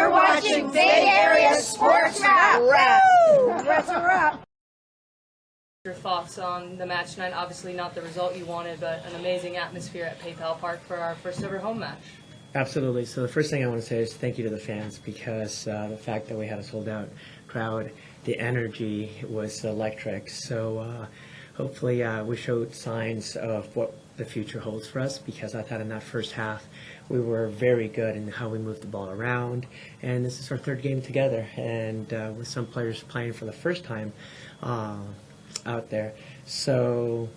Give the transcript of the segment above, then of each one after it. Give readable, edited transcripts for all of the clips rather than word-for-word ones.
You're watching Bay Area Sports Wrap. That's a wrap. Your thoughts on the match tonight? Obviously not the result you wanted, but an amazing atmosphere at PayPal Park for our first ever home match. Absolutely. So the first thing I want to say is thank you to the fans, because the fact that we had a sold-out crowd, the energy was electric. So hopefully we showed signs of what the future holds for us, because I thought in that first half we were very good in how we moved the ball around. And this is our third game together, and with some players playing for the first time out there. So,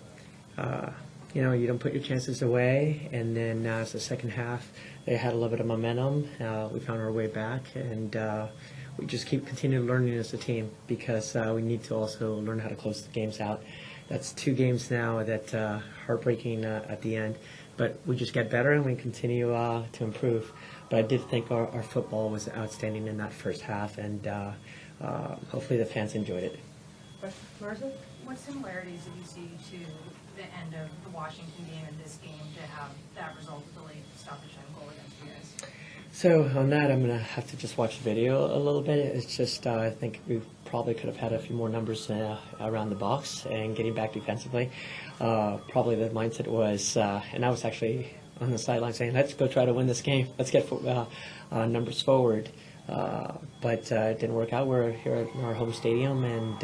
you don't put your chances away. And then as the second half, they had a little bit of momentum. We found our way back, and we just continue learning as a team, because we need to also learn how to close the games out. That's 2 games now that heartbreaking at the end, but we just get better and we continue to improve. But I did think our football was outstanding in that first half, and hopefully the fans enjoyed it. Marissa? What similarities did you see to the end of the Washington game and this game to have that result with the late stoppage time goal against you guys? So on that, I'm going to have to just watch the video a little bit. It's just I think we probably could have had a few more numbers around the box and getting back defensively. Probably the mindset was, and I was actually on the sideline saying, let's go try to win this game. Let's get numbers forward. But it didn't work out. We're here at our home stadium, and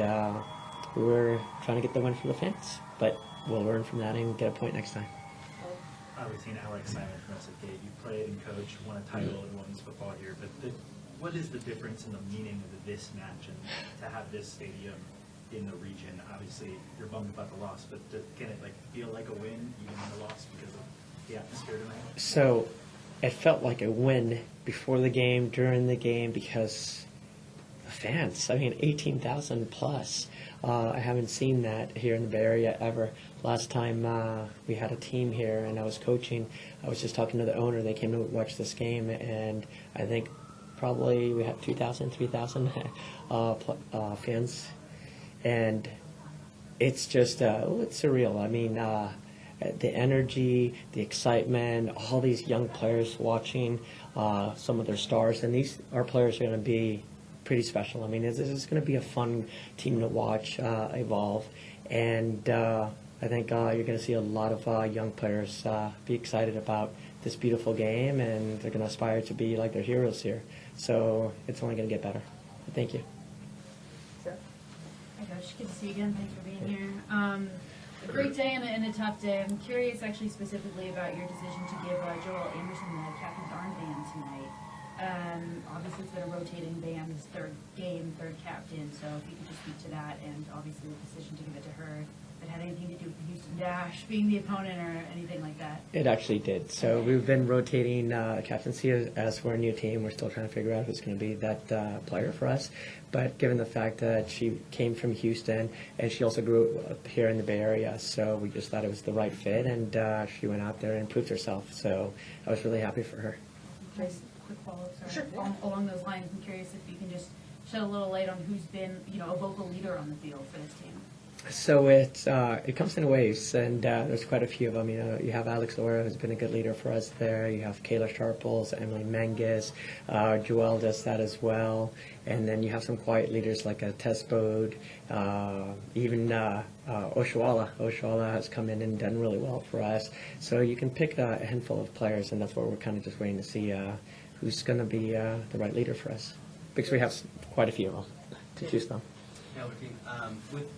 we were trying to get the win for the fans. But we'll learn from that and get a point next time. Obviously, Alex Simon from SFK, you played and coached, won a title in women's football here, but what is the difference in the meaning of this match and to have this stadium in the region? Obviously, you're bummed about the loss, but can it feel like a win even in the loss because of the atmosphere tonight? So it felt like a win before the game, during the game, because the fans, 18,000 plus. I haven't seen that here in the Bay Area ever. Last time we had a team here and I was coaching, I was just talking to the owner. They came to watch this game, and I think probably we had 2,000, 3,000 fans. And it's just, it's surreal. The energy, the excitement, all these young players watching some of their stars, and our players are going to be pretty special. This is going to be a fun team to watch evolve, and I think you're going to see a lot of young players be excited about this beautiful game, and they're going to aspire to be like their heroes here. So it's only going to get better. Thank you. Hi, Coach. Good to see you again. Thanks for being here. A great day and a tough day. I'm curious, actually, specifically about your decision to give Joel Anderson the captain's armband tonight. Obviously, it's been a rotating band, his third game, third captain, so if you could just speak to that, and obviously the decision to give it to her, if it had anything to do with Houston Dash being the opponent or anything like that. It actually did. So we've been rotating captaincy as we're a new team. We're still trying to figure out who's going to be that player for us. But given the fact that she came from Houston and she also grew up here in the Bay Area, so we just thought it was the right fit, and she went out there and proved herself. So I was really happy for her. Just a quick follow-up, sorry. Sure. Along those lines, I'm curious if you can just shed a little light on who's been, a vocal leader on the field for this team. So it comes in waves, and there's quite a few of them. You have Alex Laura, who's been a good leader for us there. You have Kayla Sharples, Emily Menges, Joelle does that as well. And then you have some quiet leaders like Tess Bode, even Oshuala. Oshuala has come in and done really well for us. So you can pick a handful of players, and that's what we're kind of just waiting to see who's going to be the right leader for us, because we have quite a few of them to choose from. Albertin, with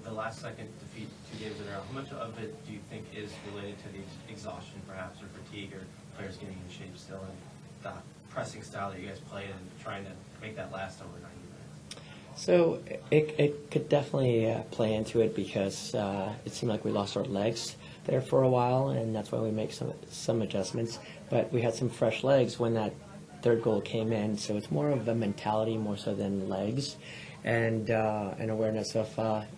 the last second defeat 2 games in a row, how much of it do you think is related to the exhaustion perhaps, or fatigue, or players getting in shape still, and the pressing style that you guys played and trying to make that last over 90 minutes? So it could definitely play into it, because it seemed like we lost our legs there for a while, and that's why we make some adjustments. But we had some fresh legs when that third goal came in, so it's more of a mentality more so than legs, and an awareness of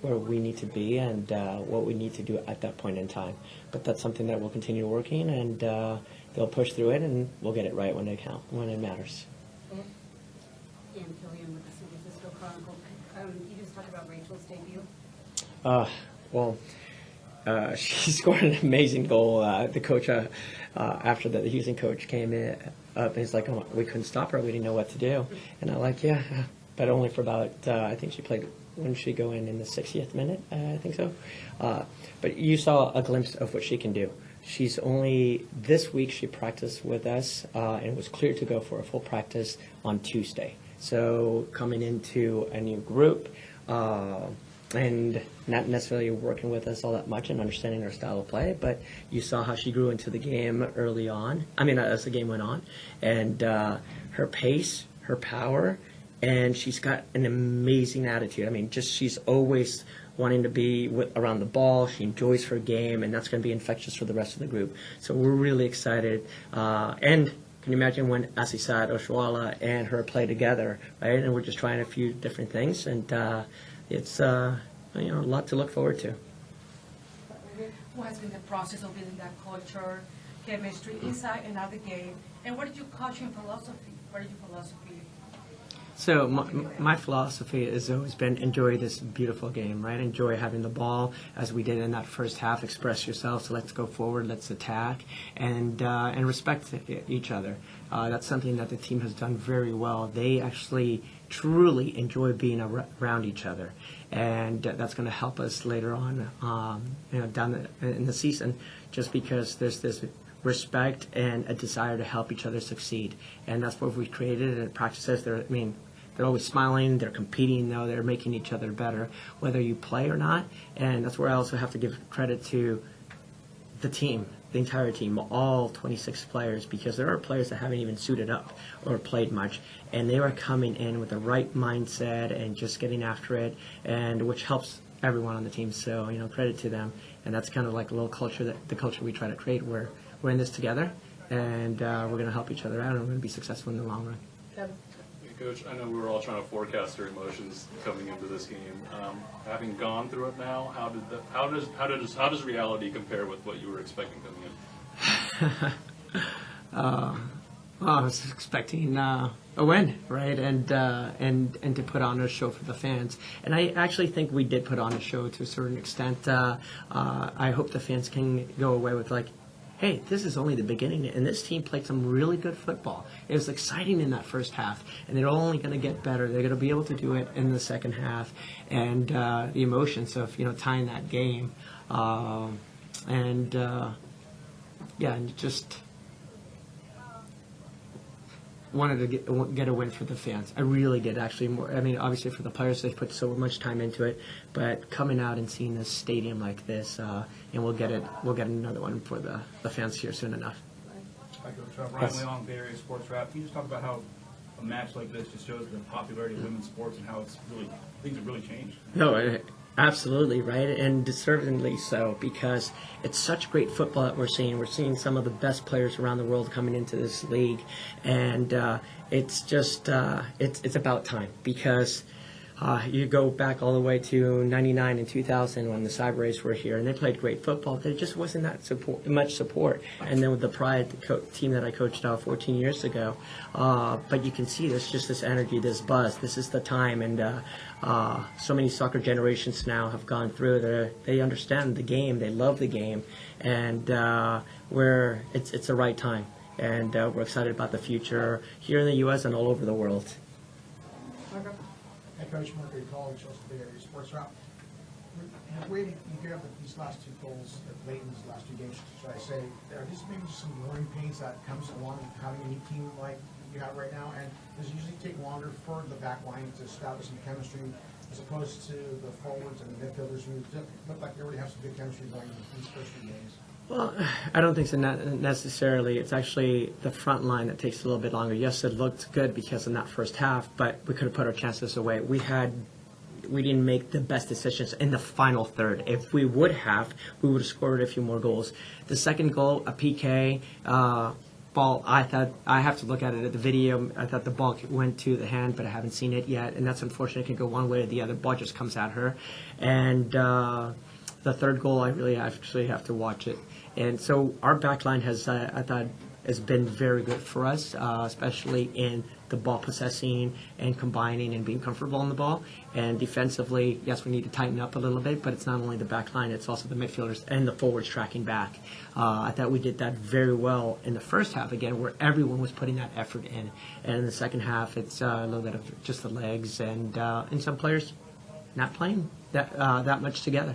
where we need to be and what we need to do at that point in time. But that's something that we'll continue working, and they'll push through it, and we'll get it right when it matters. Dan Killian with the San Francisco Chronicle. You just talked about Rachel's debut. Well, she scored an amazing goal. The coach, after the Houston coach came in up, and he's like, "Oh, we couldn't stop her. We didn't know what to do." And I'm like, "Yeah," but only for about. I think she played. When did she go in the 60th minute? I think so. But you saw a glimpse of what she can do. She's only this week. She practiced with us and was cleared to go for a full practice on Tuesday. So coming into a new group. And not necessarily working with us all that much and understanding our style of play, but you saw how she grew into the game early on. I mean, as the game went on, and her pace, her power, and she's got an amazing attitude. I mean, just she's always wanting to be around the ball. She enjoys her game, and that's going to be infectious for the rest of the group. So we're really excited. And can you imagine when Asisat Oshuala and her play together, right? And we're just trying a few different things, and it's a lot to look forward to. What has been the process of building that culture, chemistry, inside and out the game? And what is your coaching philosophy? What is your philosophy? So my philosophy has always been enjoy this beautiful game, right? Enjoy having the ball, as we did in that first half. Express yourself. So let's go forward. Let's attack, and respect each other. That's something that the team has done very well. They actually truly enjoy being around each other, and that's going to help us later on, down in the season, just because there's this respect and a desire to help each other succeed, and that's what we've created. And practices, they're always smiling, they're competing, they're making each other better, whether you play or not. And that's where I also have to give credit to the team, the entire team, all 26 players, because there are players that haven't even suited up or played much, and they are coming in with the right mindset and just getting after it, and which helps everyone on the team. So, credit to them. And that's kind of like a little culture, the culture we try to create, where we're in this together, and we're going to help each other out, and we're going to be successful in the long run. Kevin? Coach, I know we were all trying to forecast your emotions coming into this game. Having gone through it now, how does reality compare with what you were expecting coming in? Well, I was expecting a win, right, and to put on a show for the fans. And I actually think we did put on a show to a certain extent. I hope the fans can go away with hey, this is only the beginning, and this team played some really good football. It was exciting in that first half, and they're only going to get better. They're going to be able to do it in the second half, and the emotions of tying that game, and just wanted to get a win for the fans. I really did, actually. Obviously for the players, they put so much time into it, but coming out and seeing this stadium like this, and we'll get another one for the fans here soon enough. Hi, Coach. Ryan Leong, Bay Area Sports Wrap. Can you just talk about how a match like this just shows the popularity of women's sports and how things have really changed? No, absolutely, right, and deservedly so, because it's such great football that we're seeing. We're seeing some of the best players around the world coming into this league, and it's just it's about time, because you go back all the way to 99 and 2000 when the Cyber Rays were here, and they played great football. There just wasn't that much support. And then with the Pride team that I coached 14 years ago, but you can see there's just this energy, this buzz. This is the time, and so many soccer generations now have gone through. They understand the game, they love the game, and it's the right time. And we're excited about the future here in the U.S. and all over the world. Head coach, Mercury College, also Bay Area Sports Wrap. You get up with these last two goals late in these last two games, should I say. Are these maybe some growing pains that comes along with having a new team like you have right now? And does it usually take longer for the back line to establish some chemistry as opposed to the forwards and the midfielders who look like they already have some good chemistry going in these first few games? Well, I don't think so necessarily. It's actually the front line that takes a little bit longer. Yes, it looked good because in that first half, but we could have put our chances away. We didn't make the best decisions in the final third. If we would have, we would have scored a few more goals. The second goal, a PK ball, I thought, I have to look at it at the video. I thought the ball went to the hand, but I haven't seen it yet, and that's unfortunate. It can go one way or the other. Ball just comes at her. And the third goal, I really actually have to watch it. And so our back line has, I thought, has been very good for us, especially in the ball possessing and combining and being comfortable on the ball. And defensively, yes, we need to tighten up a little bit, but it's not only the back line, it's also the midfielders and the forwards tracking back. I thought we did that very well in the first half, again, where everyone was putting that effort in. And in the second half, it's a little bit of just the legs and some players not playing that much together.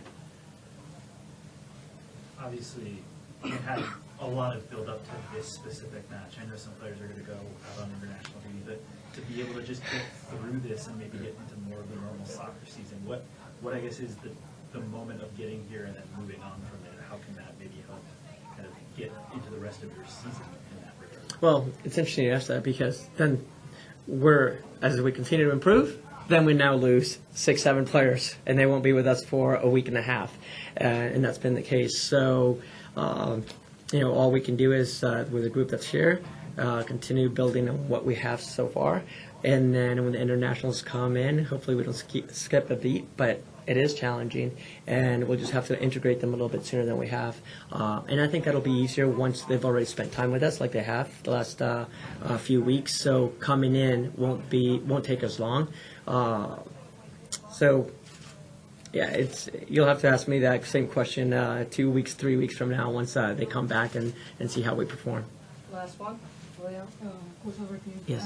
Obviously, you had a lot of build up to this specific match. I know some players are going to go out on international duty, but to be able to just get through this and maybe get into more of the normal soccer season, what I guess is the moment of getting here and then moving on from there? How can that maybe help kind of get into the rest of your season in that regard? Well, it's interesting you ask that because then as we continue to improve, then we now lose 6-7 players, and they won't be with us for a week and a half, and that's been the case. So, all we can do is, with the group that's here, continue building on what we have so far, and then when the internationals come in, hopefully we don't skip a beat, but it is challenging, and we'll just have to integrate them a little bit sooner than we have. And I think that'll be easier once they've already spent time with us, like they have the last few weeks. So coming in won't take us long. You'll have to ask me that same question 2 weeks, 3 weeks from now once they come back and see how we perform. Last one, Julio. Coach Albertin. Yes.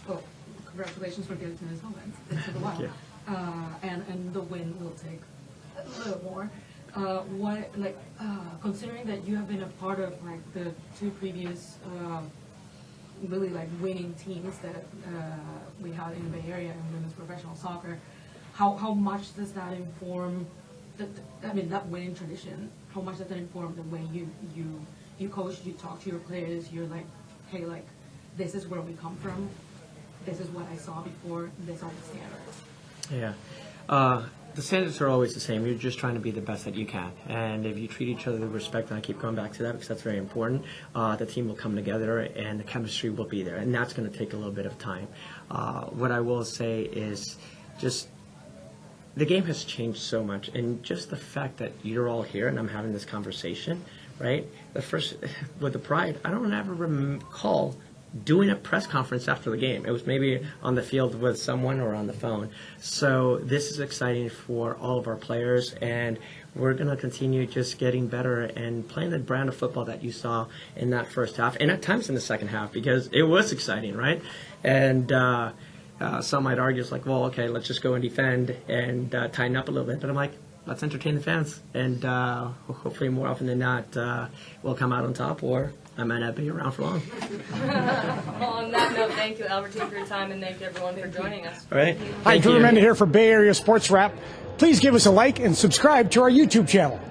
Well, congratulations for getting to this moment. It took a while. Thank you. And the win will take a little more. Considering that you have been a part of like the two previous really like winning teams that we had in the Bay Area in women's professional soccer, how much does that inform that winning tradition? How much does that inform the way you coach, you talk to your players, you're like, hey, like this is where we come from, this is what I saw before, these are the standards. Yeah. The standards are always the same. You're just trying to be the best that you can. And if you treat each other with respect, and I keep going back to that because that's very important, the team will come together and the chemistry will be there. And that's going to take a little bit of time. What I will say is just the game has changed so much. And just the fact that you're all here and I'm having this conversation, right? With the Pride, I don't ever recall doing a press conference after the game. It was maybe on the field with someone or on the phone. So this is exciting for all of our players, and we're going to continue just getting better and playing the brand of football that you saw in that first half, and at times in the second half, because it was exciting, right? And some might argue, it's like, well, okay, let's just go and defend and tighten up a little bit. But I'm like, let's entertain the fans, and hopefully more often than not, we'll come out on top, or I might not be around for long. Well, on that note, thank you, Albertin, for your time, and thank you, everyone, for joining us. All right. Hi, Drew Remenda here for Bay Area Sports Wrap. Please give us a like and subscribe to our YouTube channel.